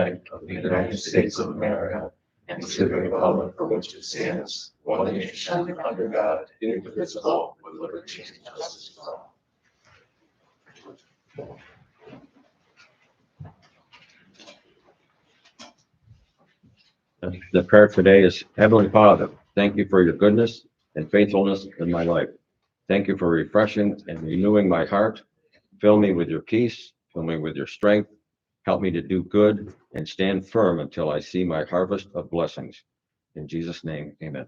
flag of the United States of America and to the republic for which it stands, one nation under God, indivisible, with liberty and justice for all. The prayer today is, Heavenly Father, thank you for your goodness and faithfulness in my life. Thank you for refreshing and renewing my heart. Fill me with your peace, fill me with your strength. Help me to do good and stand firm until I see my harvest of blessings. In Jesus' name, amen.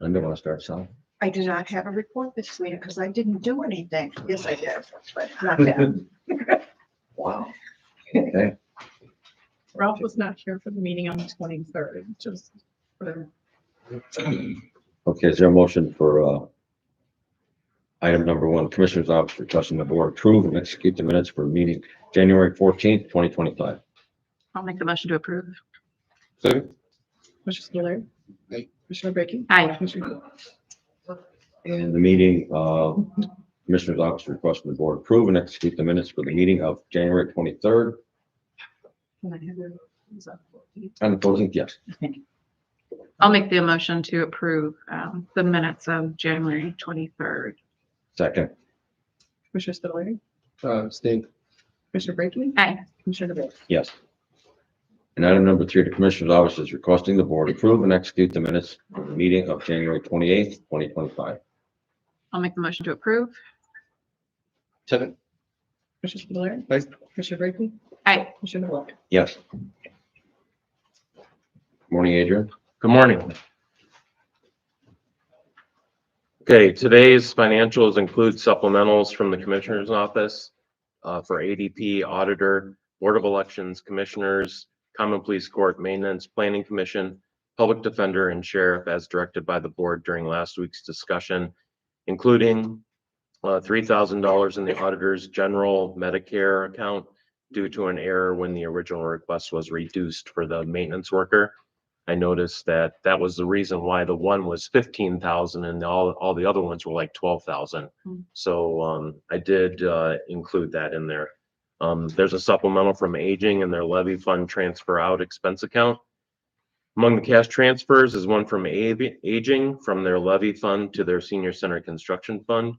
Linda, want to start, Sal? I do not have a report this week because I didn't do anything. Yes, I did, but not that. Wow. Okay. Ralph was not here for the meeting on the 23rd, just for Okay, is there a motion for item number 1, Commissioner's Office requesting the board approve and execute the minutes for meeting January 14th, 2025. I'll make the motion to approve. Second. Commissioner Spiller. Aye. Commissioner Brackey. Aye. Commissioner And the meeting, Commissioner's Office requesting the board approve and execute the minutes for the meeting of January 23rd. Can I have your- is that- And the 14th, yes. I'll make the motion to approve the minutes of January 23rd. Second. Commissioner Spiller. Stink. Commissioner Brackey. Aye. Commissioner DeWolf. Yes. And item number 3, the Commissioner's Office is requesting the board approve and execute the minutes of the meeting of January 28th, 2025. I'll make the motion to approve. Second. Commissioner Spiller. Aye. Commissioner Brackey. Aye. Commissioner DeWolf. Yes. Morning, Adrian. Good morning. Okay, today's financials include supplementals from the Commissioner's Office for ADP, Auditor, Board of Elections, Commissioners, Common Police Court, Maintenance, Planning Commission, Public Defender, and Sheriff as directed by the board during last week's discussion, including $3,000 in the Auditor's General Medicare account due to an error when the original request was reduced for the maintenance worker. I noticed that that was the reason why the one was 15,000 and all the other ones were like 12,000. So I did include that in there. There's a supplemental from Aging and their levy fund transfer out expense account. Among the cash transfers is one from Aging from their levy fund to their senior center construction fund.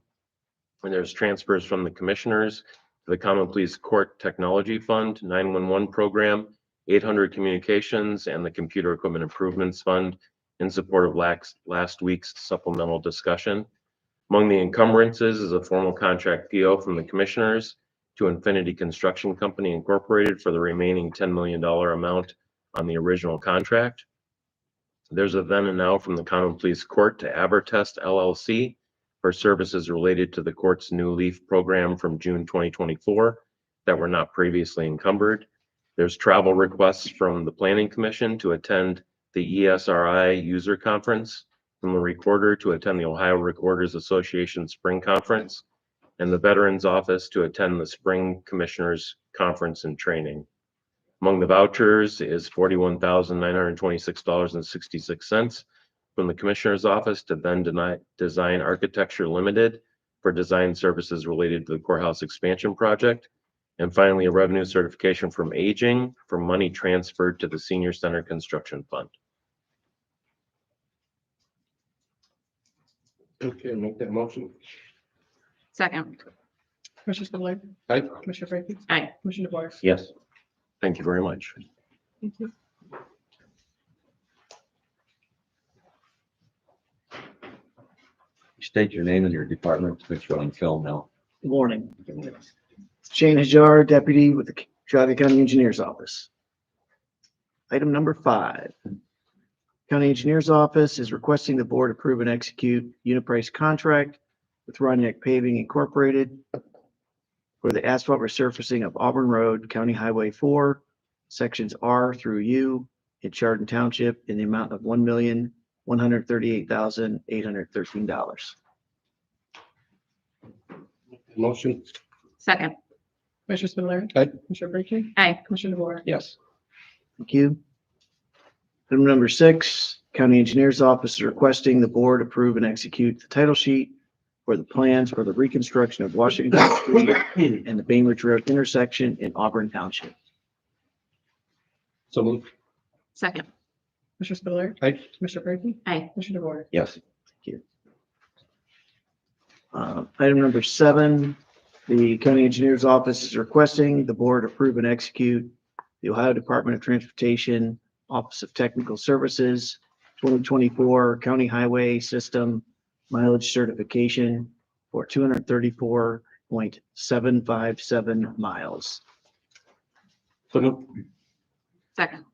And there's transfers from the commissioners to the Common Police Court Technology Fund, 911 program, 800 Communications, and the Computer Equipment Improvements Fund in support of last week's supplemental discussion. Among the encumbrances is a formal contract PO from the commissioners to Infinity Construction Company Incorporated for the remaining $10 million amount on the original contract. There's a then and now from the Common Police Court to Abertest LLC for services related to the court's new LEAF program from June 2024 that were not previously encumbered. There's travel requests from the Planning Commission to attend the ESRI User Conference, from the Recorder to attend the Ohio Recorders Association Spring Conference, and the Veterans Office to attend the Spring Commissioners Conference and Training. Among the vouchers is $41,926.66 from the Commissioner's Office to Then Design Architecture Limited for design services related to the courthouse expansion project. And finally, a revenue certification from Aging for money transferred to the Senior Center Construction Fund. Okay, make that motion. Second. Commissioner Spiller. Aye. Commissioner Brackey. Aye. Commissioner DeWolf. Yes. Thank you very much. Thank you. State your name and your department to make sure I'm on film now. Good morning. Shane Hajar, Deputy with the Geauga County Engineer's Office. Item number 5. County Engineer's Office is requesting the board approve and execute unit price contract with Roniak Paving Incorporated for the asphalt resurfacing of Auburn Road, County Highway 4, sections R through U in Chardon Township in the amount of $1,138,813. Motion. Second. Commissioner Spiller. Aye. Commissioner Brackey. Aye. Commissioner DeWolf. Yes. Thank you. Item number 6, County Engineer's Office is requesting the board approve and execute the title sheet for the plans for the reconstruction of Washington Street and the Bainbridge Road intersection in Auburn Township. So moved. Second. Commissioner Spiller. Aye. Commissioner Brinkley. Aye. Commissioner DeWort. Yes. Item number 7, the county engineer's office is requesting the board approve and execute the Ohio Department of Transportation Office of Technical Services 2024 County Highway System mileage certification for 234.757 miles. So moved. Second.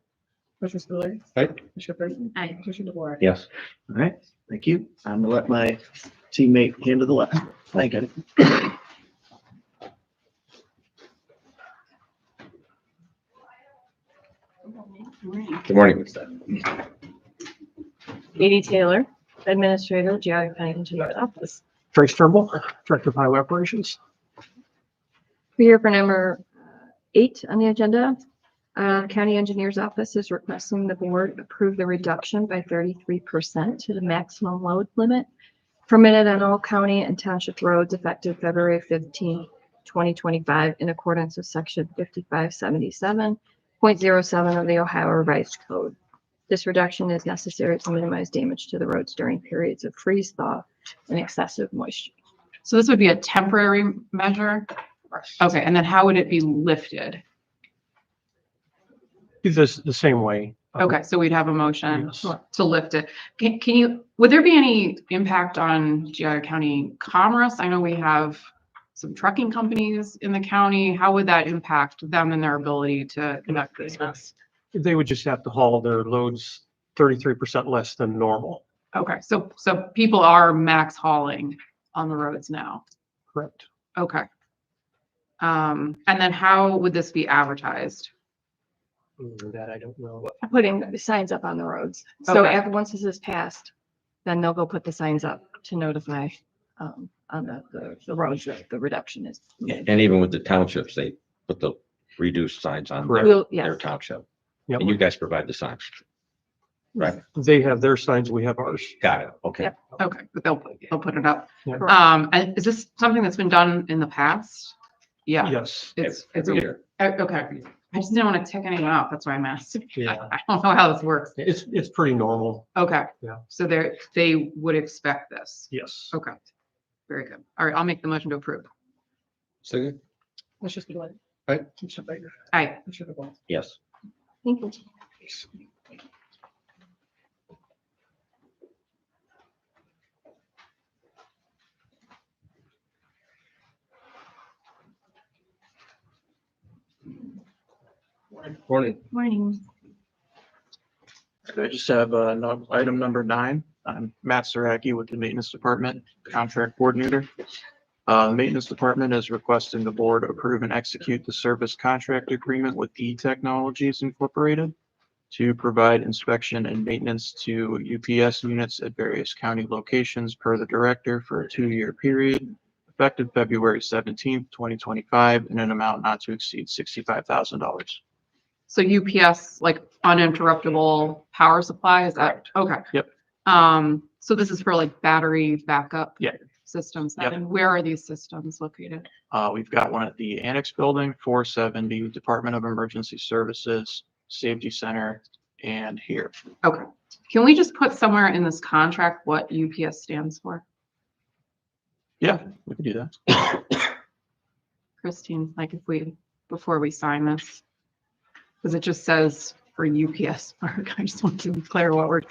Commissioner Spiller. Aye. Commissioner Brinkley. Aye. Commissioner DeWort. Yes. All right, thank you. I'm gonna let my teammate handle the last. Thank you. Good morning. Edie Taylor, Administrator, Geauga County Engineer's Office. Trace Turnbull, Director of Highway Operations. We're here for number 8 on the agenda. County Engineer's Office is requesting the board approve the reduction by 33% to the maximum load limit permitted on all county and township roads effective February 15, 2025, in accordance with section 5577.07 of the Ohio Revised Code. This reduction is necessary to minimize damage to the roads during periods of freeze thaw and excessive moisture. So this would be a temporary measure? Okay, and then how would it be lifted? Do this the same way. Okay, so we'd have a motion Yes. to lift it. Can you, would there be any impact on Geauga County commerce? I know we have some trucking companies in the county. How would that impact them and their ability to conduct business? They would just have to haul their loads 33% less than normal. Okay, so people are max hauling on the roads now. Correct. Okay. And then how would this be advertised? That I don't know. Putting the signs up on the roads. So Okay. after, once this is passed, then they'll go put the signs up to notify on the roads that the reduction is. And even with the townships, they put the reduced signs on Correct. We'll, their yes, township. Yep. And you guys provide the signs. Right. They have their signs, we have ours. Got it. Okay. Yep. Okay, but they'll put it up. Yeah. And is this something that's been done in the past? Yeah, Yes. it's Every year. okay. I just didn't want to tick anyone off. That's why I'm asking. Yeah. I don't know how this works. It's pretty normal. Okay. Yeah. So they would expect this. Yes. Okay. Very good. All right, I'll make the motion to approve. Second. Commissioner Spiller. Aye. Commissioner Baker. Aye. Commissioner DeWort. Yes. thank you. Morning. Morning. I just have item number 9. I'm Matt Saraki with the Maintenance Department, Contract Coordinator. The Maintenance Department is requesting the board approve and execute the service contract agreement with E Technologies Incorporated to provide inspection and maintenance to UPS units at various county locations per the director for a 2-year period, effective February 17th, 2025, in an amount not to exceed $65,000. So UPS, like uninterruptible power supply, is that? Okay. Yep. So this is for like battery backup? Yeah. Systems. Yep. And where are these systems located? We've got one at the Annex Building, 470, Department of Emergency Services, Safety Center, and here. Okay. Can we just put somewhere in this contract what UPS stands for? Yeah, we can do that. Christine, like if we, before we sign this, because it just says for UPS, I just want to be clear what we're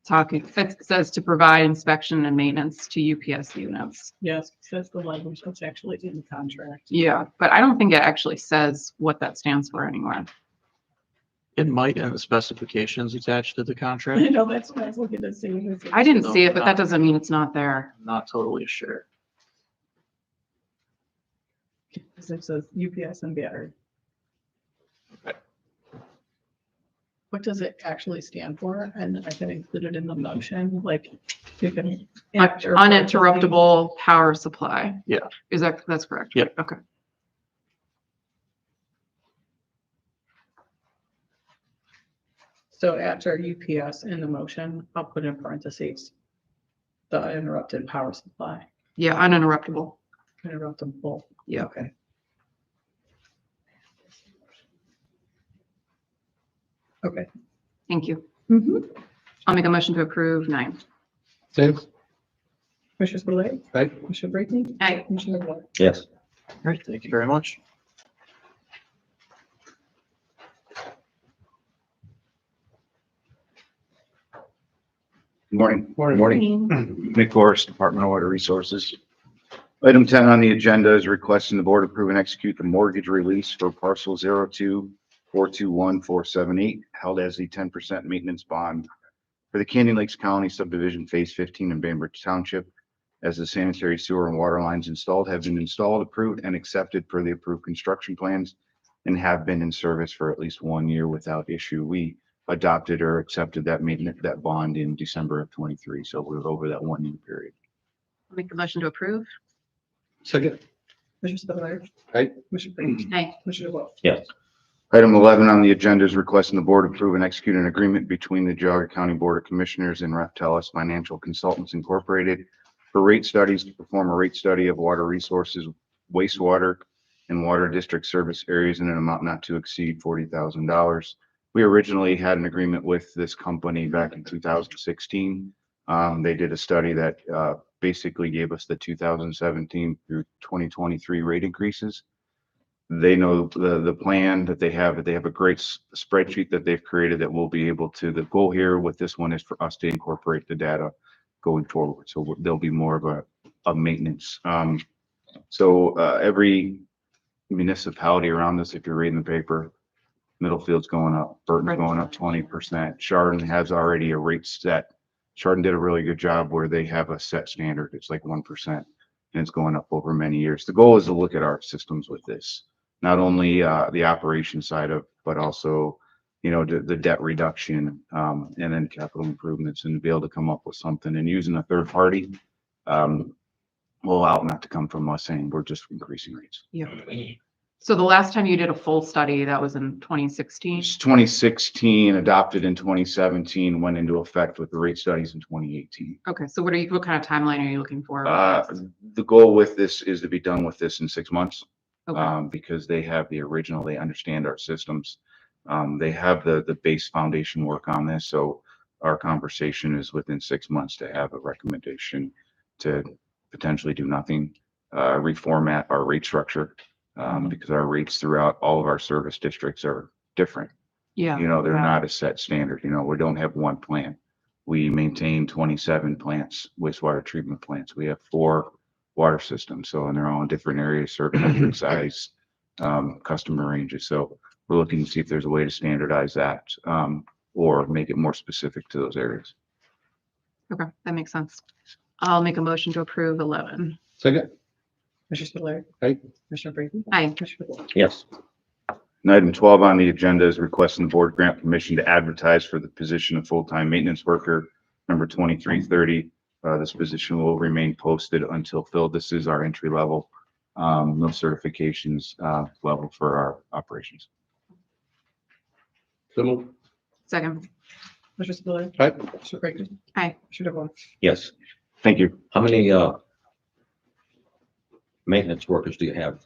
talking. It says to provide inspection and maintenance to UPS units. Yes, says the language that's actually in the contract. Yeah, but I don't think it actually says what that stands for anywhere. It might in the specifications attached to the I contract. know, that's what I was looking to see. I didn't see it, but that doesn't mean it's not there. I'm not totally sure. Because it says UPS and battery. Okay. What does it actually stand for? And I can include it in the motion, like you can. Uninterruptible power supply. Yeah. That's correct? Yep. Okay. So after UPS in the motion, I'll put in parentheses, the uninterrupted power supply. Yeah, uninterruptible. Interruptible. Yeah. Okay. Okay. Thank you. Mhm. I'll make a motion to approve 9. Same. Commissioner Spudler. Aye. Commissioner Brinkley. Aye. Commissioner DeWort. Yes. All right, thank you very much. Good morning. Morning. Morning. mp4, Department of Water Resources. Item 10 on the agenda is requesting the board approve and execute the mortgage release for parcel 02421478 held as the 10% maintenance bond for the Canyon Lakes County subdivision phase 15 in Bainbridge Township, as the sanitary sewer and water lines installed have been installed, approved, and accepted per the approved construction plans and have been in service for at least 1 year without issue. We adopted or accepted that maintenance, that bond in December of 23. So we're over that 1 year period. I'll make the motion to approve. Second. Commissioner Spudler. Aye. Commissioner Brinkley. Aye. Commissioner DeWort. Yes. Item 11 on the agenda is requesting the board approve and execute an agreement between the Geauga County Board of Commissioners and Reptelis Financial Consultants Incorporated for rate studies to perform a rate study of water resources, wastewater, and water district service areas in an amount not to exceed $40,000. We originally had an agreement with this company back in 2016. They did a study that basically gave us the 2017 through 2023 rate increases. They know the plan that they have. They have a great spreadsheet that they've created that we'll be able to. The goal here with this one is for us to incorporate the data going forward. So there'll be more of a maintenance. Every municipality around us, if you're reading the paper, Middlefield's going up, Burton's going up 20%. Chardon has already a rate set. Chardon did a really good job where they have a set standard. It's like 1%, and it's going up over many years. The goal is to look at our systems with this, not only the operation side of, but also, you know, the debt reduction, and then capital improvements, and be able to come up with something. And using a third party will allow it not to come from us saying we're just increasing rates. Yeah. So the last time you did a full study, that was in 2016? It's 2016, adopted in 2017, went into effect with the rate studies in 2018. Okay, so what kind of timeline are you looking for? The goal with this is to be done with this in 6 months. Okay. Because they have the original, they understand our systems. They have the base foundation work on this. So our conversation is within 6 months to have a recommendation to potentially do nothing, reformat our rate structure. Because our rates throughout all of our service districts are different. Yeah. You know, they're yeah. not a set standard. You know, we don't have one plant. We maintain 27 plants, wastewater treatment plants. We have 4 water systems. So, and they're all in different areas, serving different size, customer ranges. So we're looking to see if there's a way to standardize that, or make it more specific to those areas. Okay, that makes sense. I'll make a motion to approve 11. Second. Commissioner Spudler. Aye. Commissioner Brinkley. Aye. Commissioner DeWort. Yes. And item 12 on the agenda is requesting the board grant permission to advertise for the position of full-time maintenance worker, number 2330. This position will remain posted until filled. This is our entry level, no certifications level for our operations. So moved. Second. Commissioner Spudler. Aye. Commissioner Brinkley. Aye. Commissioner DeWort. Yes. Thank you. How many maintenance workers do you have?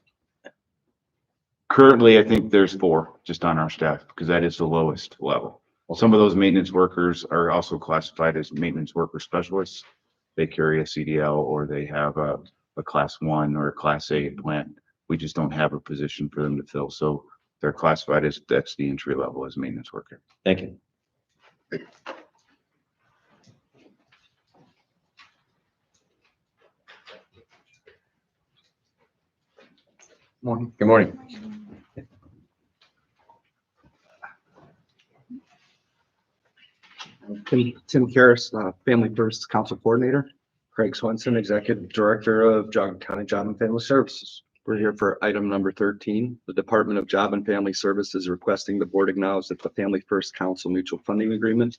Currently, I think there's 4 just on our staff because that is the lowest level. Some of those maintenance workers are also classified as maintenance worker specialists. They carry a CDL or they have a class 1 or a class A plant. We just don't have a position for them to fill. So they're classified as, that's the entry level as maintenance worker. Thank you. Morning. Good morning. Tim Karras, Family First Council Coordinator. Craig Swenson, Executive Director of Geauga County Job and Family Services. We're here for item number 13. The Department of Job and Family Services requesting the board acknowledge that the Family First Council Mutual Funding Agreement,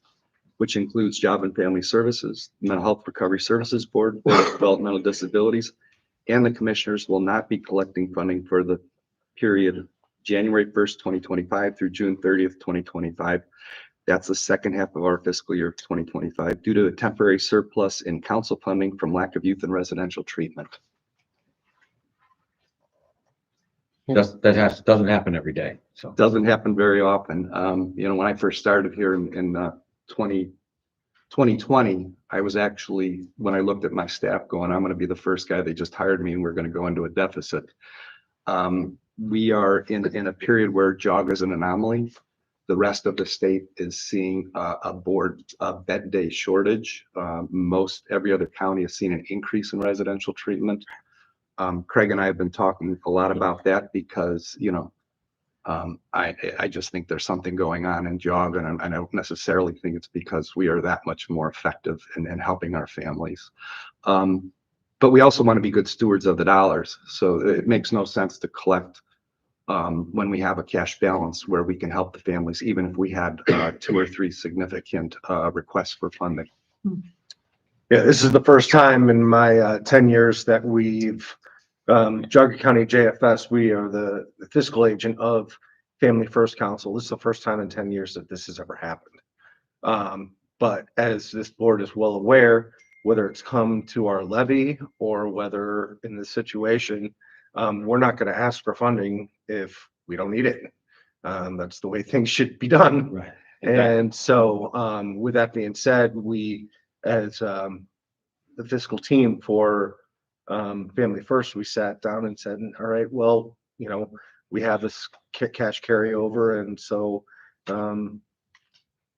which includes Job and Family Services, Mental Health Recovery Services Board, Board of Developmental Disabilities, and the commissioners will not be collecting funding for the period January 1st, 2025 through June 30th, 2025. That's the second half of our fiscal year 2025 due to a temporary surplus in council funding from lack of youth and residential treatment. Doesn't happen every day, so. Doesn't happen very often. When I first started here in 2020, I was actually, when I looked at my staff going, I'm going to be the first guy. They just hired me and we're going to go into a deficit. We are in a period where Geauga is an anomaly. The rest of the state is seeing a bed day shortage. Most every other county has seen an increase in residential treatment. Craig and I have been talking a lot about that because, I just think there's something going on in Geauga, and I don't necessarily think it's because we are that much more effective in helping our families. But we also want to be good stewards of the dollars. So it makes no sense to collect when we have a cash balance where we can help the families, even if we had 2 or 3 significant requests for funding. Yeah, this is the first time in my 10 years that we've, Geauga County JFS, we are the fiscal agent of Family First Council. This is the first time in 10 years that this has ever happened. But as this board is well aware, whether it's come to our levy or whether in this situation, we're not going to ask for funding if we don't need it. That's the way things should be done. Right. And so with that being said, we, as the fiscal team for Family First, we sat down and said, all right, well, we have this cash carryover. And so,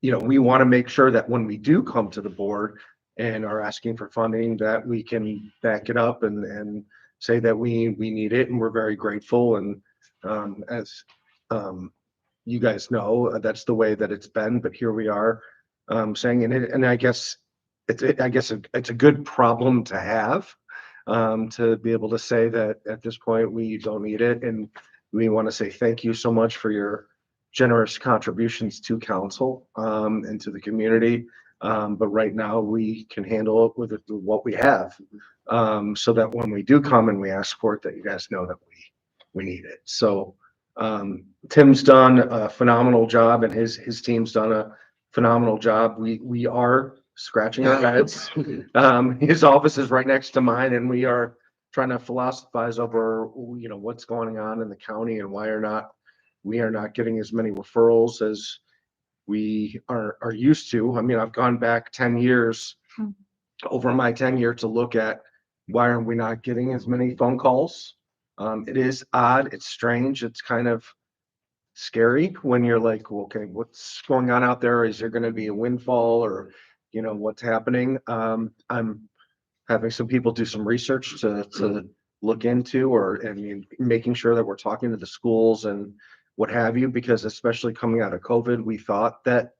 we want to make sure that when we do come to the board and are asking for funding, that we can back it up and say that we need it. And we're very grateful. And as you guys know, that's the way that it's been. But here we are saying it. And I guess it's a good problem to have, to be able to say that at this point we don't need it. And we want to say thank you so much for your generous contributions to council and to the community. But right now we can handle it with what we have, so that when we do come and we ask for it, that you guys know that we need it. So Tim's done a phenomenal job, and his team's done a phenomenal job. We are scratching our heads. His office is right next to mine, and we are trying to philosophize over, what's going on in the county and why we are not getting as many referrals as we are used to. I mean, I've gone back 10 years over my tenure to look at why are we not getting as many phone calls. It is odd. It's strange. It's kind of scary when you're like, well, okay, what's going on out there? Is there going to be a windfall, or, what's happening? I'm having some people do some research to look into, making sure that we're talking to the schools and what have you, because especially coming out of COVID, we thought that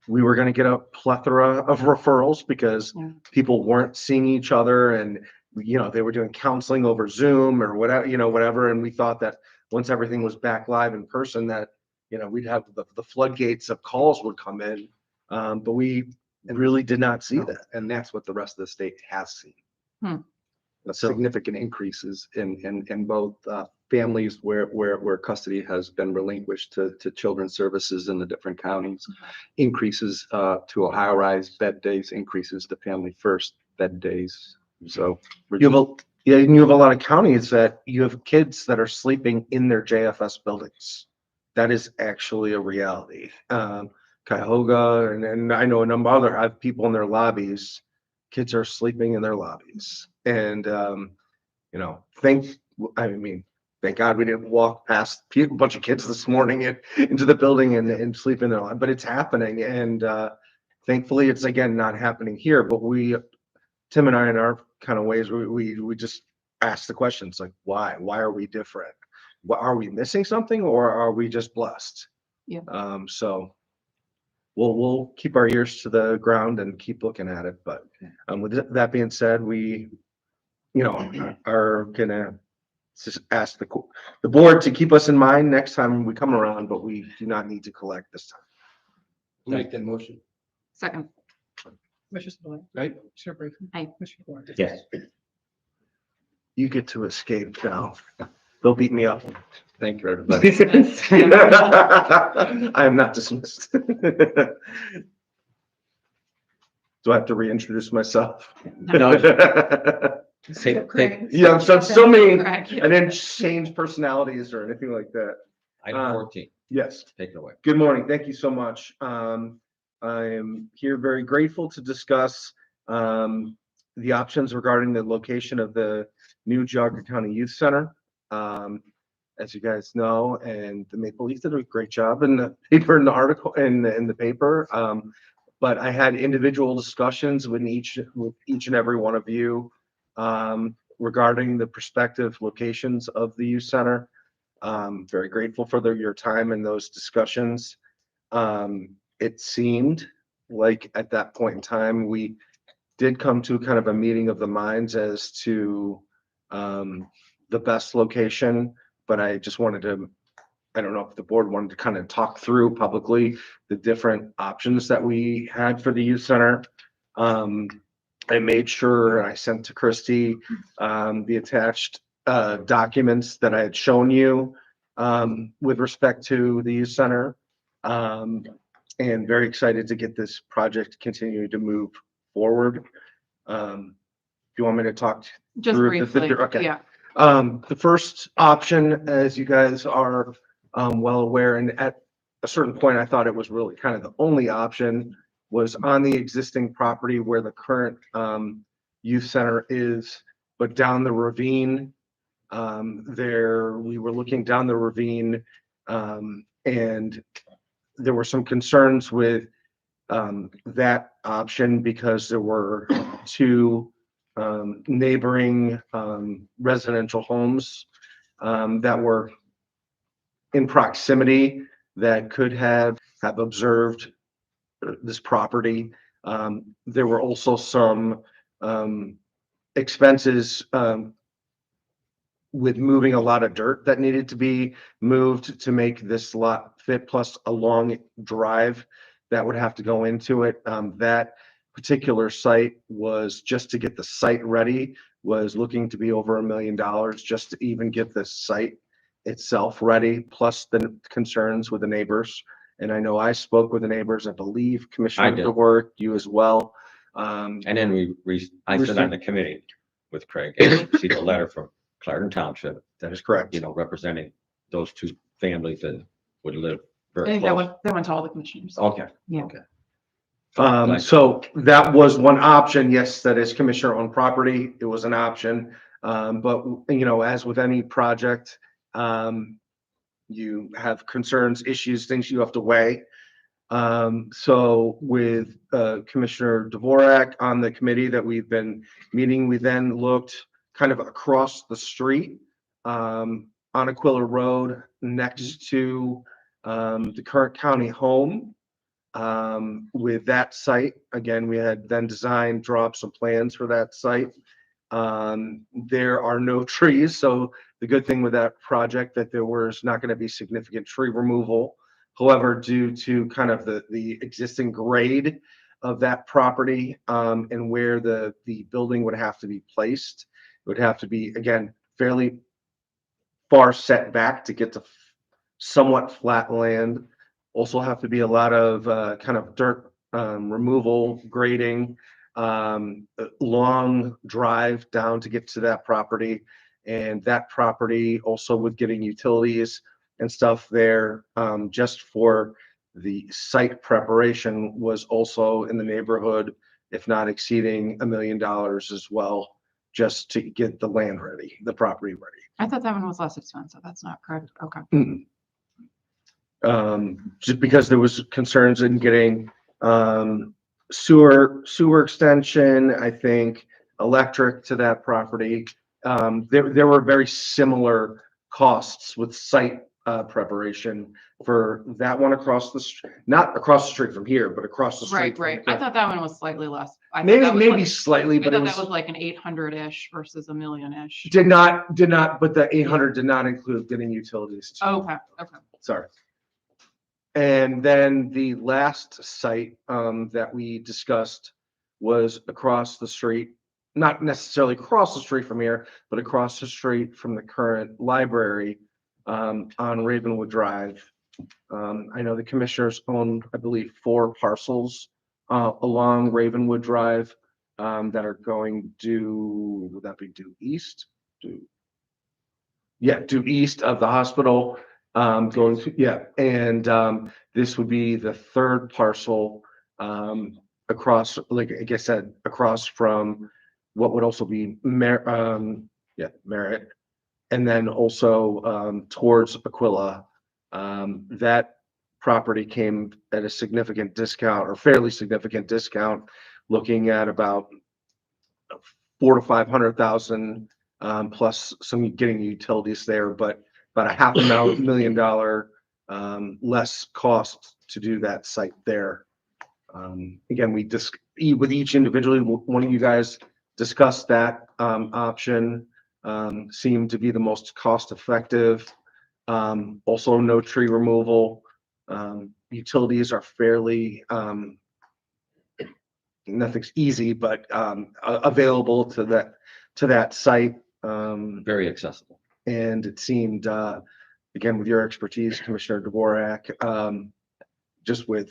we were going to get a plethora of referrals because people weren't seeing each other, and they were doing counseling over Zoom or whatever. And we thought that once everything was back live in person, that we'd have the floodgates of calls would come in, but we really did not see that. And that's what the rest of the state has seen. So- Significant increases in both families where custody has been relinquished to children's services in the different counties, increases to Ohio Rise bed days, increases to Family First bed days. So You have a lot of counties that you have kids that are sleeping in their JFS buildings. That is actually a reality. Geauga, and I know a number of other have people in their lobbies. Kids are sleeping in their lobbies, and thank God we didn't walk past a bunch of kids this morning into the building and sleep in their lobby. But it's happening, and thankfully, it's again not happening here. But Tim and I, in our kind of ways, we just ask the questions like, why? Why are we different? Are we missing something, or are we just blessed? Yeah. So we'll keep our ears to the ground and keep looking at it. But with that being said, we are gonna just ask the board to keep us in mind next time we come around, but we do not need to collect this time. Make that motion. Second. Commissioner Spillier. Right. Commissioner Brinkley. Aye. Commissioner Warren. Yes. You get to escape now. They'll beat me up. Thank you, everybody. I am not dismissed. Do I have to reintroduce myself? No. Say- Craig. Yeah, I'm so mean. Correct. I didn't change personalities or anything like that. Item 14, Yes. take it away. Good morning. Thank you so much. I am here very grateful to discuss the options regarding the location of the new Geauga County Youth Center. As you guys know, and the Maple Leaf did a great job in the paper, in the article, in the paper. But I had individual discussions with each and every one of you regarding the prospective locations of the youth center. Very grateful for your time in those discussions. It seemed like at that point in time, we did come to kind of a meeting of the minds as to the best location, but I just wanted to, I don't know if the board wanted to kind of talk through publicly the different options that we had for the youth center. I made sure I sent to Christy the attached documents that I had shown you with respect to the youth center. And very excited to get this project continuing to move forward. Do you want me to talk Just through briefly, okay. yeah. The first option, as you guys are well aware, and at a certain point, I thought it was really kind of the only option, was on the existing property where the current youth center is, but down the ravine. We were looking down the ravine, and there were some concerns with that option because there were two neighboring residential homes that were in proximity that could have observed this property. There were also some expenses with moving a lot of dirt that needed to be moved to make this lot fit, plus a long drive that would have to go into it. That particular site was, just to get the site ready, was looking to be over $1 million just to even get the site itself ready, plus the concerns with the neighbors. And I know I spoke with the neighbors, I believe Commissioner did. DeWort, you as well. And then I sit on the committee with Craig and received a letter from Clarendon Township, That is correct. representing those two families that would live I very think close. that went to all the commissioners. Okay. Yeah. Okay. So that was one option. Yes, that is commissioner owned property. It was an option. But as with any project, you have concerns, issues, things you have to weigh. So with Commissioner Dvorak on the committee that we've been meeting, we then looked kind of across the street on Aquila Road next to the current county home. With that site, again, we had then designed, draw up some plans for that site. There are no trees, so the good thing with that project that there was not going to be significant tree removal. However, due to kind of the existing grade of that property and where the building would have to be placed, it would have to be, again, fairly far set back to get to somewhat flat land. Also have to be a lot of kind of dirt removal, grading, long drive down to get to that property. And that property also with getting utilities and stuff there, just for the site preparation, was also in the neighborhood, if not exceeding $1 million as well, just to get the land ready, the property ready. I thought that one was less expensive. That's not correct. Okay. Just because there was concerns in getting sewer extension, I think electric to that property. There were very similar costs with site preparation for that one across the street, not across the street from here, but across the street. Right. I thought that one was slightly less. I thought Maybe that was maybe like- slightly, I but it thought that was was like an 800-ish versus $1 million-ish. did not, but the 800 did not include getting utilities. Okay. Sorry. And then the last site that we discussed was across the street, not necessarily across the street from here, but across the street from the current library. on Ravenwood Drive. I know the commissioners own, I believe, 4 parcels along Ravenwood Drive that are going due, would that be due east? Due east of the hospital, going to, and this would be the 3rd parcel across, like I said, across from what would also be Merritt, and then also towards Aquila. That property came at a significant discount or fairly significant discount, looking at about 400,000 to 500,000 plus some getting utilities there, but about $500,000 less cost to do that site there. Again, we just with each individually, one of you guys discussed that option. Seemed to be the most cost effective. Also no tree removal. Utilities are fairly, nothing's easy, but available to that site. Very accessible. And it seemed, again, with your expertise, Commissioner Dvorak, just with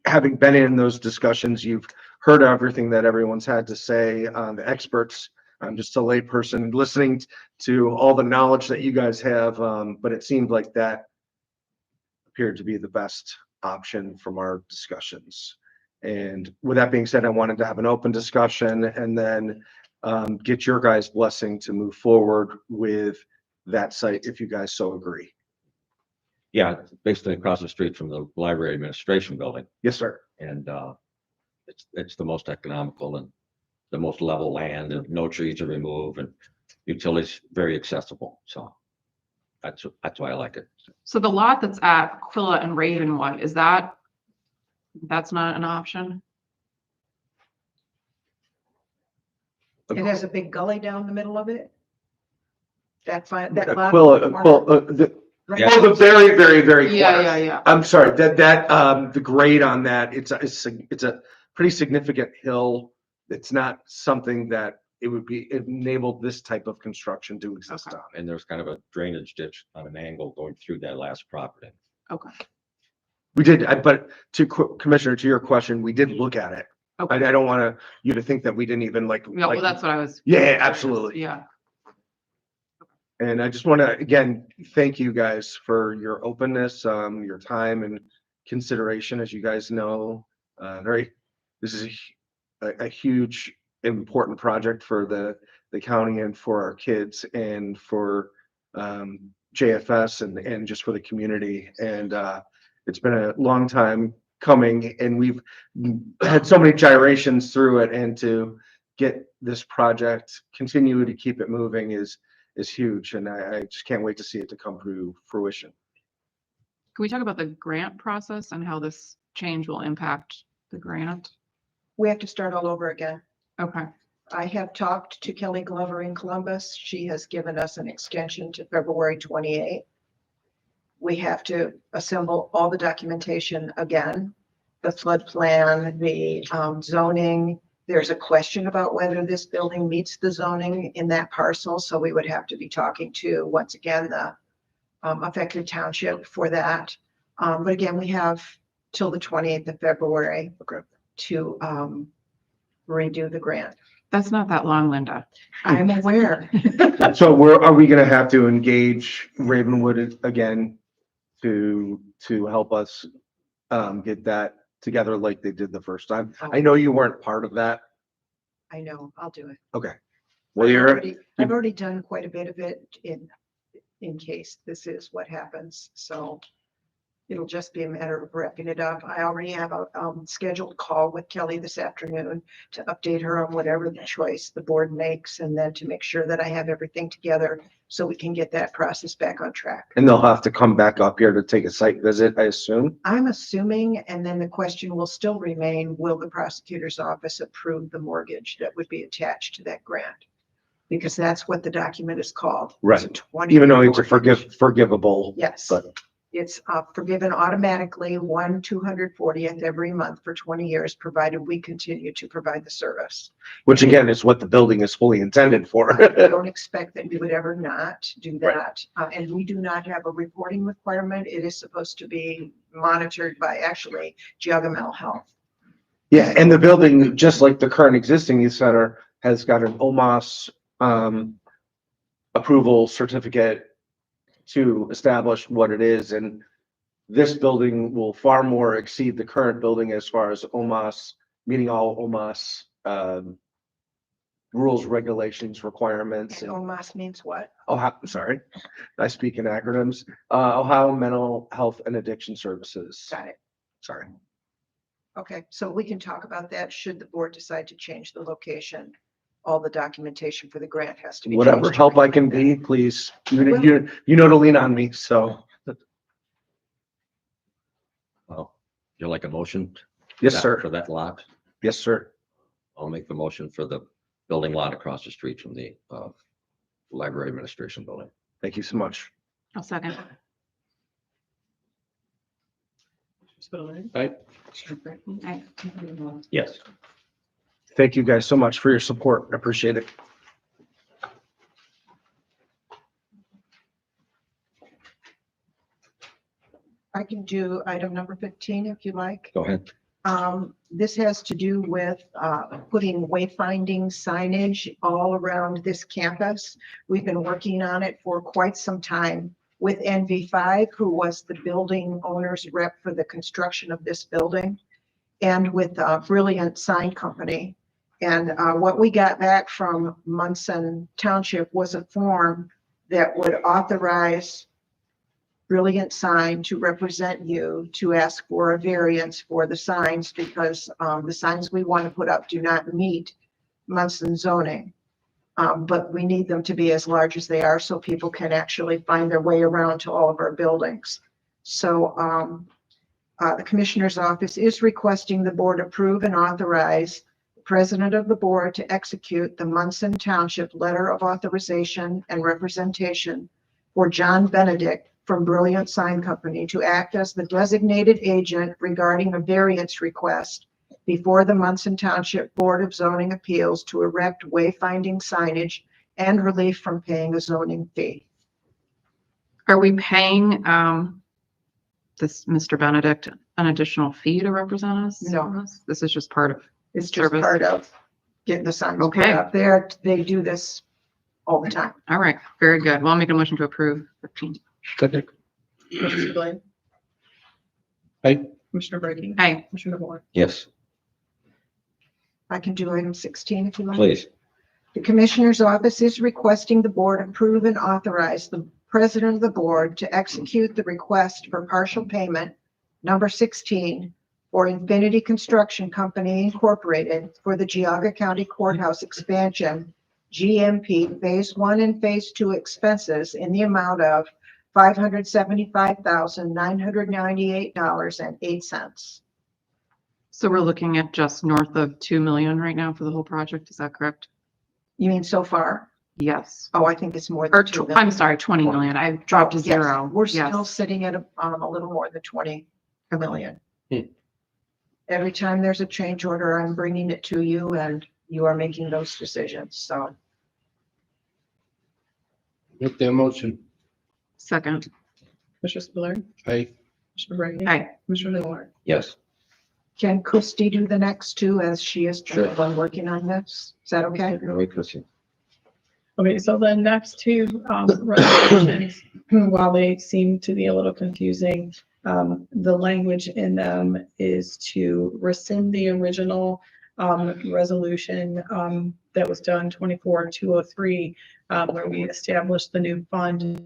having been in those discussions, you've heard everything that everyone's had to say, the experts. I'm just a layperson listening to all the knowledge that you guys have, but it seemed like that appeared to be the best option from our discussions. And with that being said, I wanted to have an open discussion and then get your guys' blessing to move forward with that site if you guys so agree. Yeah, basically across the street from the library administration building. Yes, sir. And it's the most economical and the most level land, and no trees to remove, and utilities very accessible. So that's why I like it. So the lot that's at Aquila and Ravenwood, that's not an option? It has a big gully down the middle of it. That fine, that lot. Yeah. Oh, the very, very, very Yeah, corner. yeah, yeah. I'm sorry, the grade on that, it's a pretty significant hill. It's not something that it would be enabled this type of construction to exist Okay. on. And there's kind of a drainage ditch on an angle going through that last property. Okay. We did, but Commissioner, to your question, we did look at it. Okay. I don't want you to think that we didn't even Yeah, well, that's what I was. Yeah, absolutely. Yeah. And I just want to, again, thank you guys for your openness, your time and consideration. As you guys know, this is a huge, important project for the county and for our kids and for JFS and just for the community. And it's been a long time coming, and we've had so many gyrations through it, and to get this project, continue to keep it moving is huge. And I just can't wait to see it to come to fruition. Can we talk about the grant process and how this change will impact the grant? We have to start all over again. Okay. I have talked to Kelly Glover in Columbus. She has given us an extension to February 28th. We have to assemble all the documentation again, the flood plan, the zoning. There's a question about whether this building meets the zoning in that parcel. So we would have to be talking to, once again, the affected township for that. But again, we have till the 28th of February to redo the grant. That's not that long, Linda. I'm aware. So are we going to have to engage Ravenwood again to help us get that together like they did the first time? I know you weren't part of that. I know, I'll do it. Okay. Well, I've already done quite a bit of it in case this is what happens. So it'll just be a matter of wrapping it up. I already have a scheduled call with Kelly this afternoon to update her on whatever the choice the board makes, and then to make sure that I have everything together so we can get that process back on track. And they'll have to come back up here to take a site visit, I assume? I'm assuming, and then the question will still remain, will the prosecutor's office approve the mortgage that would be attached to that grant? Because that's what the document is called. Right. It's a 20 Even though it's a mortgage. forgivable. Yes. But It's forgiven automatically 240th every month for 20 years, provided we continue to provide the service. Which again is what the building is fully intended for. I don't expect that we would ever not do Right. that. And we do not have a reporting requirement. It is supposed to be monitored by actually Geauga Mental Health. Yeah, and the building, just like the current existing youth center, has got an OMAS approval certificate to establish what it is, and this building will far more exceed the current building as far as OMAS, meeting all OMAS rules, regulations, requirements. And OMAS means what? Ohio, I'm sorry, I speak in acronyms. Ohio Mental Health and Addiction Services. Got it. Sorry. Okay, so we can talk about that should the board decide to change the location. All the documentation for the grant has to be. Whatever changed. help I can be, please. You know to lean on me, so. Well, you like a motion? Yes, That- sir. For that lot? Yes, sir. I'll make the motion for the building lot across the street from the library administration building. Thank you so much. I'll second. Spiller. Right. Aye. Yes. Thank you guys so much for your support. I appreciate it. I can do item number 15 if you like. Go ahead. This has to do with putting wayfinding signage all around this campus. We've been working on it for quite some time with NV5, who was the building owner's rep for the construction of this building, and with Brilliant Sign Company. And what we got back from Munson Township was a form that would authorize Brilliant Sign to represent you to ask for a variance for the signs, because the signs we want to put up do not meet Munson zoning. But we need them to be as large as they are so people can actually find their way around to all of our buildings. So the Commissioner's Office is requesting the board approve and authorize the President of the Board to execute the Munson Township Letter of Authorization and Representation for John Benedict from Brilliant Sign Company to act as the designated agent regarding a variance request before the Munson Township Board of Zoning Appeals to erect wayfinding signage and relief from paying a zoning fee. Are we paying this Mr. Benedict an additional fee to represent us? No. This is just part of, It's just Service. part of getting the signs put Okay. up there. They do this all the time. all right, very good. Well, I'll make a motion to approve 15. Commissioner Spiller. Aye. Commissioner Brinkley. Aye. Commissioner DeWort. Yes, I can do item 16 if you like. please. The Commissioner's Office is requesting the board approve and authorize the President of the Board to execute the request for partial payment number 16 for Infinity Construction Company Incorporated for the Geauga County Courthouse expansion, GMP Phase 1 and Phase 2 expenses in the amount of $575,998.08. So we're looking at just north of 2 million right now for the whole project. Is that correct? You mean so far? Yes. Oh, I think it's more Or than 2 I'm sorry, 20 million. I dropped to Yes, zero. We're Yes. still sitting at a little more than 20 million. Hmm. Every time there's a change order, I'm bringing it to you and you are making those decisions. So Make that motion. Second. Commissioner Spiller. Aye. Commissioner Brinkley. Aye. Commissioner DeWort. Yes. can Christie do the next two as she is the Sure. one working on this? Is that okay? Wait, Christine. Okay, so the next two resolutions, while they seem to be a little confusing, the language in them is to rescind the original resolution that was done 24-203, where we established the new fund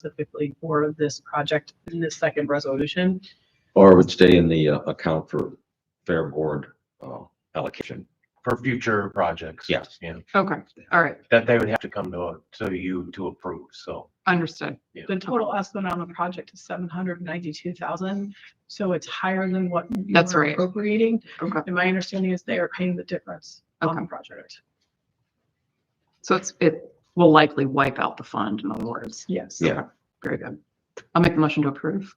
specifically for this project in this second resolution. Or it would stay in the account for fair board allocation. For future projects. Yes. Yeah, Okay, all right, that they would have to come to you to approve, so. understood. The total estimate on the project is 792,000, so it's higher than what you That's were right. appropriating. Okay, And my understanding is they are paying the difference on the project. so it will likely wipe out the fund, in other words. Yes. Yeah. Very good. I'll make the motion to approve.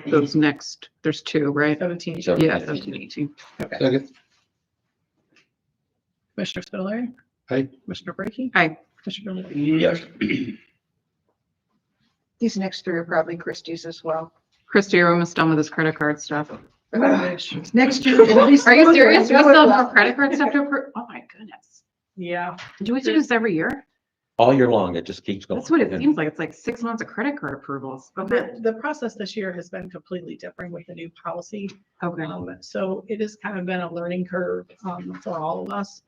Those next, there's two, right? 17. So- Yeah, 17, 18. Second. Commissioner Spudler. Aye. Commissioner Brackey. Aye. Commissioner Lewis. Yes. These next three are probably Christie's as well. Christie, you're almost done with this credit card stuff. Next year. will be Are you smoother. serious? Do we I know still it have will. credit card stuff to approve? Oh my goodness. Yeah. Do we do this every year? All year long, it just keeps going. That's what it seems like. It's like 6 months of credit card approvals. Okay. The process this year has been completely different with the new policy. Okay. So it has kind of been a learning curve for all of us.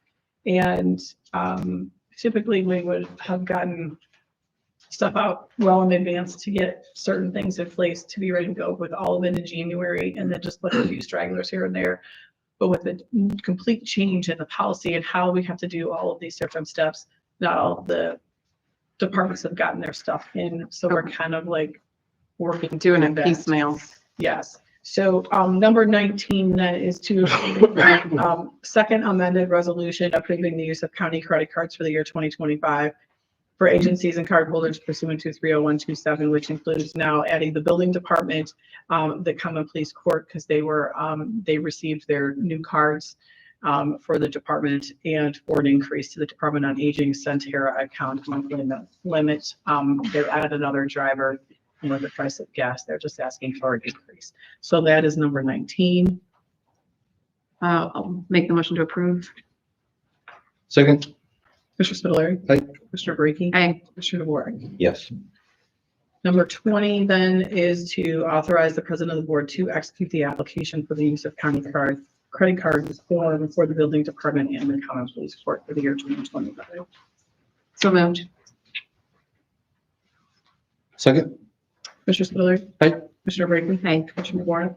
And typically we would have gotten stuff out well in advance to get certain things in place to be ready to go with all of it in January and then just put a few stragglers here and there. But with the complete change in the policy and how we have to do all of these different steps, not all of the departments have gotten their stuff in. So we're kind of like working. Doing through it that. piecemeal. Yes. So number 19 then is to second amended resolution approving the use of county credit cards for the year 2025 for agencies and cardholders pursuant to 30127, which includes now adding the building department, the common police court, because they received their new cards for the department, and for an increase to the Department on Aging Centera account monthly limit. They've added another driver. With the price of gas, they're just asking for an increase. So that is number 19. I'll make the motion to approve. Second. Commissioner Spudler. Aye. Commissioner Brackey. Aye. Commissioner DeWark. Yes. Number 20 then is to authorize the president of the board to execute the application for the use of county credit card form for the building department and the common police court for the year 2025. So moved. Second. Commissioner Spudler. Aye. Commissioner Brackey. Aye. Commissioner DeWark.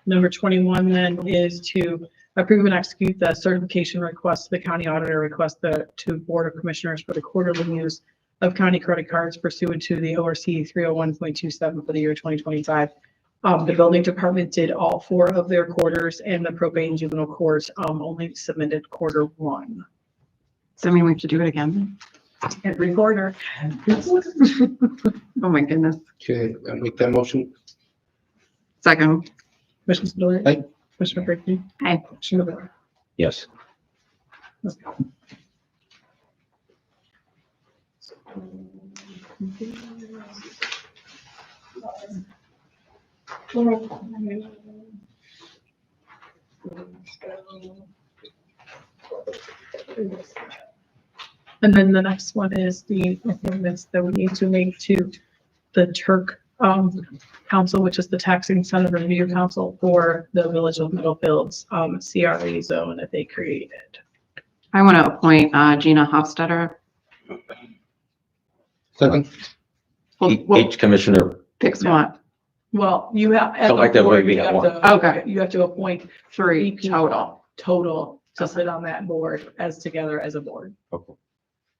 Number 21 then is to approve and execute the certification request. The county auditor requests to Board of Commissioners for the quarterly use of county credit cards pursuant to the ORC 301.27 for the year 2025. The building department did all 4 of their quarters, and the probate and juvenile court only submitted quarter 1. Does that mean we have to do it again? Every quarter. Oh my goodness. Okay, I'll make that motion. Second. Commissioner Spudler. Aye. Commissioner Brackey. Aye. Commissioner DeWark. Yes. And then the next one is the amendments that we need to make to the Turk Council, which is the Tax Incentive Review Council for the Village of Middlefields CRA zone that they created. I want to appoint Gina Hofstadter. Second. Each commissioner, Picks one. Well, you have. as a Collectively, board, we you have have one. to- Okay. You have to appoint 3 people total. total to sit on that board as together as a board. Okay.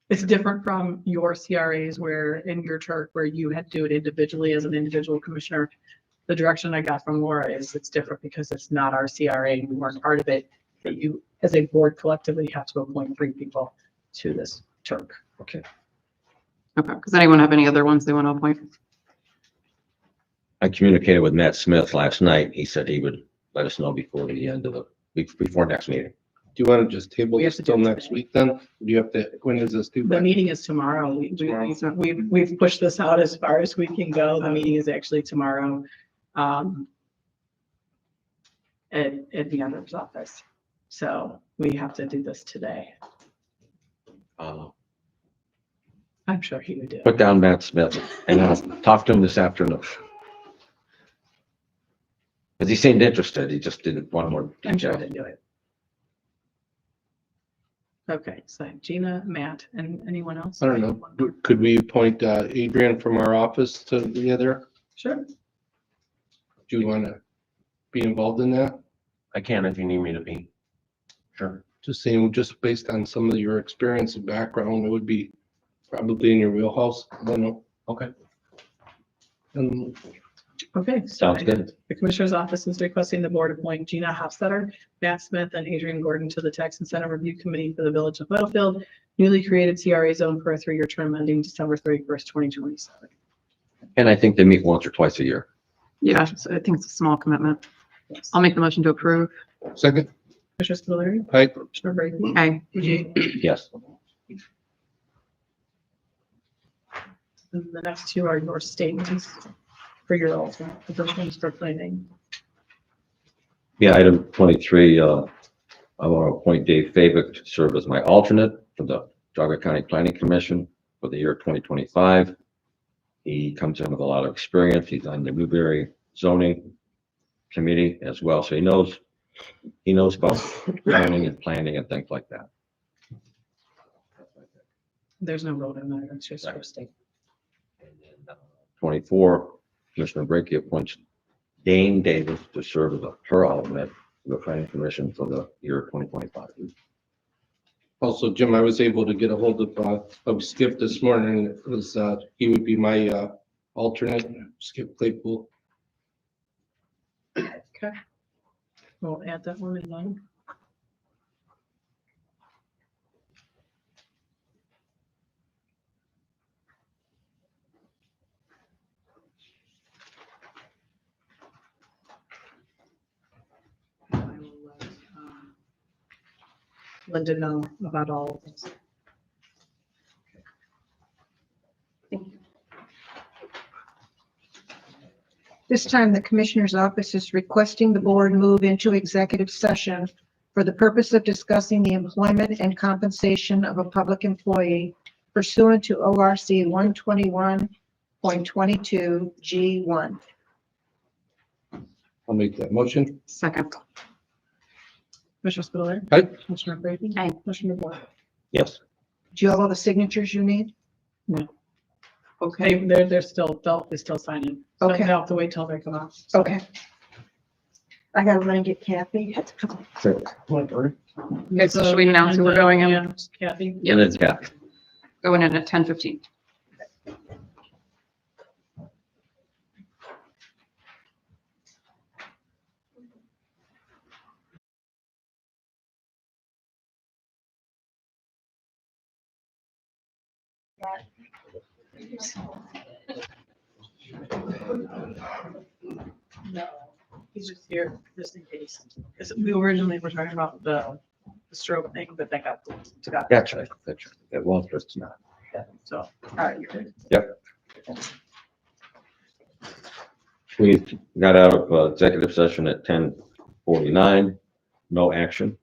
It's different from your CRAs where in your Turk where you had to do it individually as an individual commissioner. The direction I got from Laura is it's different because it's not our CRA. We weren't part of it. That you, as a board collectively, have to appoint 3 people to this Turk. okay. Okay. Does anyone have any other ones they want to appoint? I communicated with Matt Smith last night. He said he would let us know before the end of before next meeting. Do you want to just table We have this to do till it next today. week then? Do you have to, when is this due? The meeting is tomorrow. We've pushed this out as far as we can go. The meeting is actually tomorrow. At the auditor's office. So we have to do this today. I'm sure he would do it. Put down Matt Smith and I'll talk to him this afternoon. Because he seemed interested. He just didn't want more I'm sure detail. he'd do it. Okay, so Gina, Matt, and anyone else? I don't know, could we appoint Adrian from our office to the other? Sure. Do you want to be involved in that? I can if you need me to be. Sure. Just saying, just based on some of your experience and background, it would be probably in your wheelhouse. I don't know. Okay. Okay. so Sounds good. The Commissioner's Office is requesting the board appoint Gina Hofstetter, Matt Smith, and Adrian Gordon to the Tax Incentive Review Committee for the Village of Littlefield, newly created CRA zone for a 3-year term ending December 31st, 2027. And I think they meet once or twice a year. Yeah, so I think it's a small commitment. I'll make the motion to approve. Second, Commissioner Spillier. hi, Commissioner Brady. Aye. Yes. And the next two are your statements for your alternate positions for planning. Yeah, item 23, I want to appoint Dave Fabic to serve as my alternate for the Geauga County Planning Commission for the year 2025. He comes in with a lot of experience. He's on the Newberry zoning committee as well, so he knows about zoning and planning and things like that. There's no vote in there, it's just Right. for state. 24, Commissioner Brinkley appoints Dane Davis to serve as her alternate for the planning commission for the year 2025. also Jim, I was able to get a hold of Skip this morning. It was, he would be my alternate, Skip Claypool. Okay. We'll add that one in line. I will let, Linda know about all of this. This time, the Commissioner's Office is requesting the board move into executive session for the purpose of discussing the employment and compensation of a public employee pursuant to ORC 121.22 G1. I'll make that motion. Second. Commissioner Spillier. Hi. Commissioner Brady. Aye. Commissioner Boyle. Yes. Do you have all the signatures you need? Okay, they're still signing. So Okay. they'll have to wait till they come out. Okay. I gotta run and get Kathy. Okay, so should we announce who we're going in? Yeah, Kathy. And then, yeah, Going in at 10:15. No, he's just here just in case. Because we originally were talking about the stroke thing, but that got gotcha. It was just not. So, all right, you're good. We got out of executive session at 10:49. No action.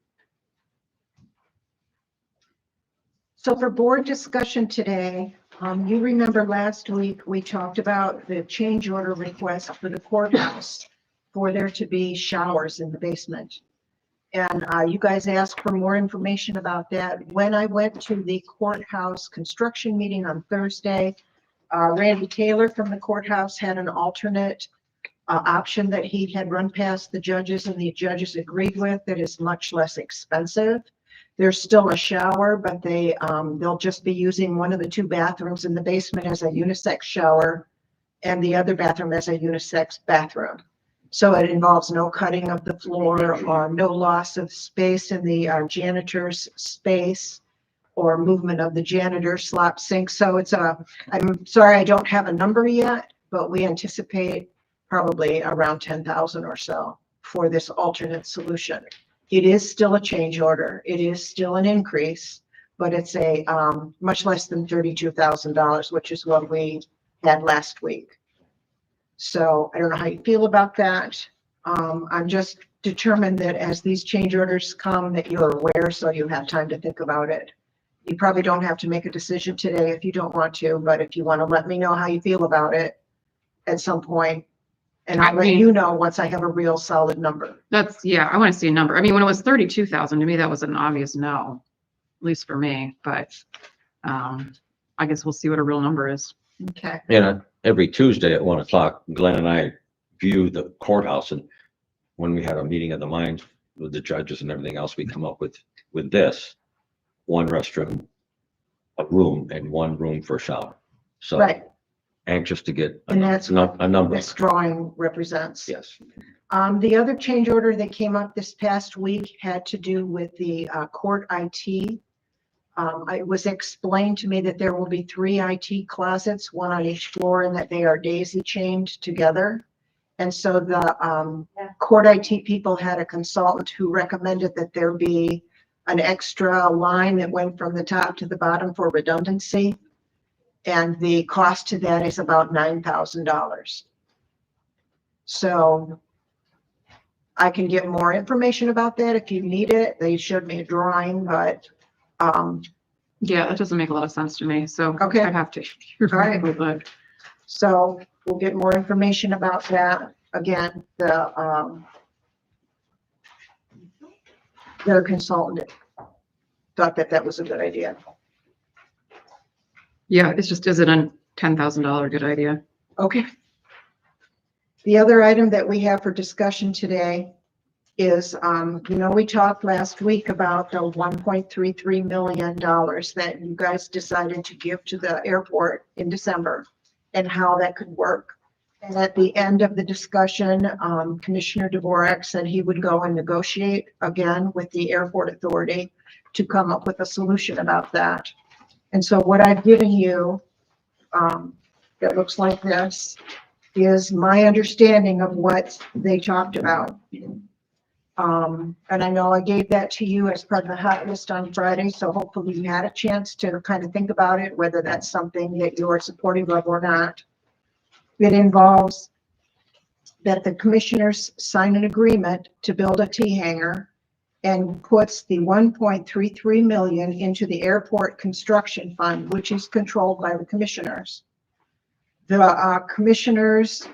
So for board discussion today, you remember last week, we talked about the change order request for the courthouse for there to be showers in the basement. And you guys asked for more information about that. When I went to the courthouse construction meeting on Thursday, Randy Taylor from the courthouse had an alternate option that he had run past the judges, and the judges agreed with that is much less expensive. There's still a shower, but they'll just be using one of the two bathrooms in the basement as a unisex shower and the other bathroom as a unisex bathroom. So it involves no cutting of the floor or no loss of space in the janitor's space or movement of the janitor slop sink. So I'm sorry, I don't have a number yet, but we anticipate probably around 10,000 or so for this alternate solution. It is still a change order. It is still an increase, but it's a much less than $32,000, which is what we had last week. So I don't know how you feel about that. I'm just determined that as these change orders come, that you're aware, so you have time to think about it. You probably don't have to make a decision today if you don't want to, but if you want to let me know how you feel about it at some point, and I'll let you know once I have a real solid number. Yeah, I want to see a number. I mean, when it was 32,000, to me, that was an obvious no. least for me, but, I guess we'll see what a real number is. Okay. And every Tuesday at 1 o'clock, Glenn and I view the courthouse, and when we had a meeting of the minds with the judges and everything else, we come up with this, one restroom, a room, and one room for shower. So Right. anxious to get And that's a number. this drawing represents. Yes. The other change order that came up this past week had to do with the court IT. It was explained to me that there will be 3 IT closets, one on each floor, and that they are daisy chained together. And so the court IT people had a consultant who recommended that there be an extra line that went from the top to the bottom for redundancy. And the cost to that is about $9,000. So I can get more information about that if you need it. They showed me a drawing, but Yeah, that doesn't make a lot of sense to me, so. Okay. I'd have to. right. But so we'll get more information about that. Again, their consultant thought that that was a good idea. yeah, it's just, is it a $10,000 good idea? Okay. The other item that we have for discussion today is, we talked last week about the $1.33 million that you guys decided to give to the airport in December and how that could work. And at the end of the discussion, Commissioner Dvorak said he would go and negotiate again with the airport authority to come up with a solution about that. And so what I've given you, that looks like this, is my understanding of what they talked about. And I know I gave that to you as part of the hot list on Friday, so hopefully you had a chance to kind of think about it, whether that's something that you're supportive of or not. It involves that the commissioners sign an agreement to build a T-hangar and puts the 1.33 million into the airport construction fund, which is controlled by the commissioners. The commissioners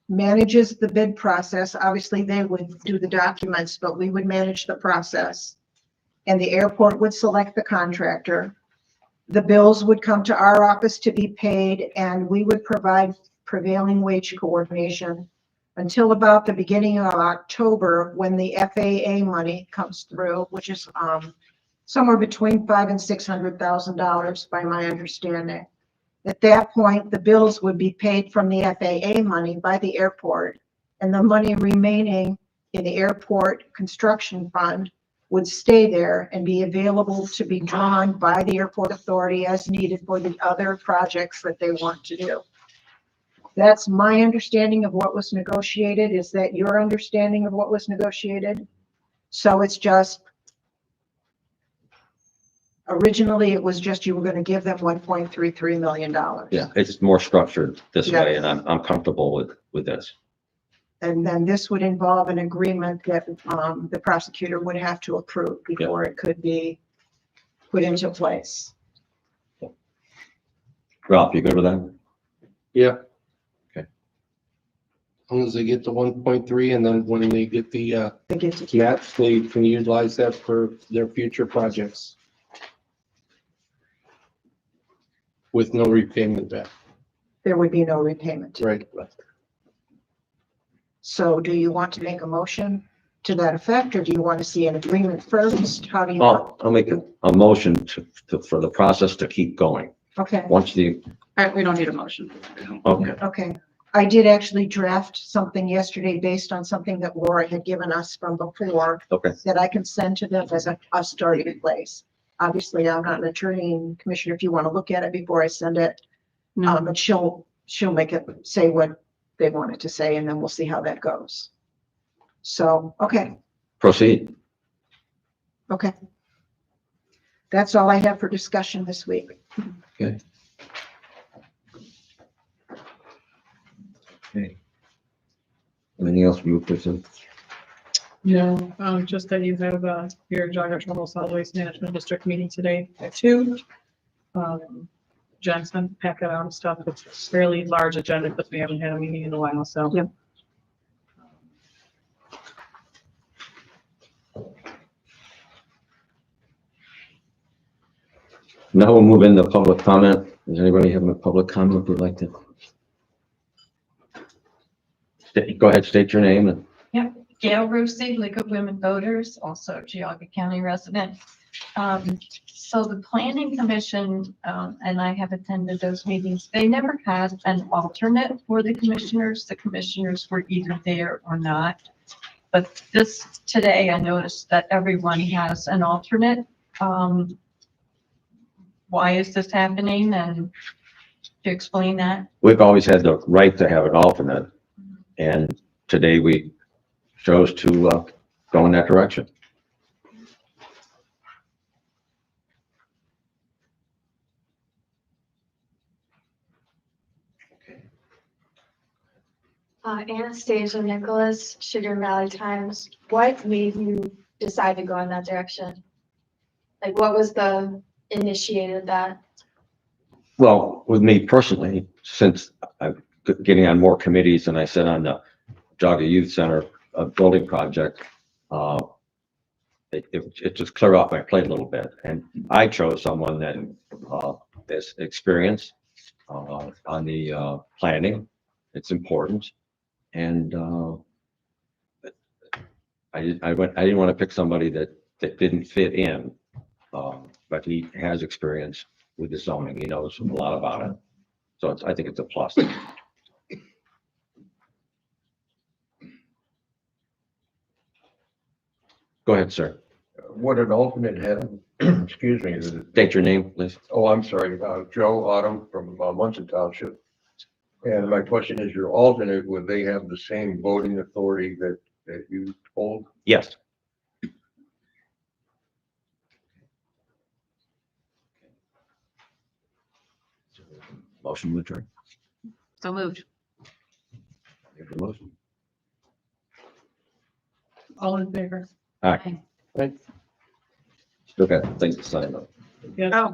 manages the bid process. Obviously, they would do the documents, but we would manage the process. And the airport would select the contractor. The bills would come to our office to be paid, and we would provide prevailing wage coordination until about the beginning of October, when the FAA money comes through, which is somewhere between $500,000 and $600,000 by my understanding. At that point, the bills would be paid from the FAA money by the airport, and the money remaining in the airport construction fund would stay there and be available to be drawn by the airport authority as needed for the other projects that they want to do. That's my understanding of what was negotiated. Is that your understanding of what was negotiated? So it's just, originally it was just you were going to give them $1.33 million. Yeah, it's more structured this Yeah. way, and I'm comfortable with this. And then this would involve an agreement that the prosecutor would have to approve before it could be put into place. Ralph, you good with that? Yeah. Okay. As long as they get the 1.3, and then when they get the They get to keep, match, they can utilize that for their future projects. With no repayment back. there would be no repayment. Right. So do you want to make a motion to that effect, or do you want to see an agreement first? How do you? I'll make a motion for the process to keep going. Okay, Once the, All right, we don't need a motion. okay, okay. I did actually draft something yesterday based on something that Laura had given us from before okay. that I can send to them as a starting place. Obviously, I'm not an attorney, and Commissioner, if you want to look at it before I send it, No, but she'll make it say what they want it to say, and then we'll see how that goes. So, okay, Proceed. okay. That's all I have for discussion this week. Okay. Okay. Anything else you present? No, just that you have, your Geauga Trumbull Solid Waste Management District meeting today at 2. Johnson, packet out and stuff. It's a fairly large agenda, but we haven't had a meeting in a while, so. Yep. Now we'll move into public comment. Does anybody have a public comment they'd like to? Go ahead, state your name and Gail Rusey, League of Women Voters, also Geauga County resident. So the Planning Commission, and I have attended those meetings, they never had an alternate for the commissioners. The commissioners were either there or not. But today I noticed that everyone has an alternate. Why is this happening, and to explain that? we've always had the right to have an alternate. And today we chose to go in that direction. Anastasia Nicholas, Sugar Valley Times. What made you decide to go in that direction? Like, what was the initiated that? Well, with me personally, since I'm getting on more committees and I sit on the Geauga Youth Center building project, it just cleared off my plate a little bit. And I chose someone that has experience on the planning. It's important. And I didn't want to pick somebody that didn't fit in, but he has experience with the zoning. He knows a lot about it. So I think it's a plus. Go ahead, sir. What an alternate have, excuse me, is it? State your name, please. Oh, I'm sorry, Joe Autumn from Munson Township. And my question is, your alternate, would they have the same voting authority that you hold? Yes. Motion to adjourn. So moved. Make the motion. All in favor? All right. Still got things to sign up. Yes. Oh,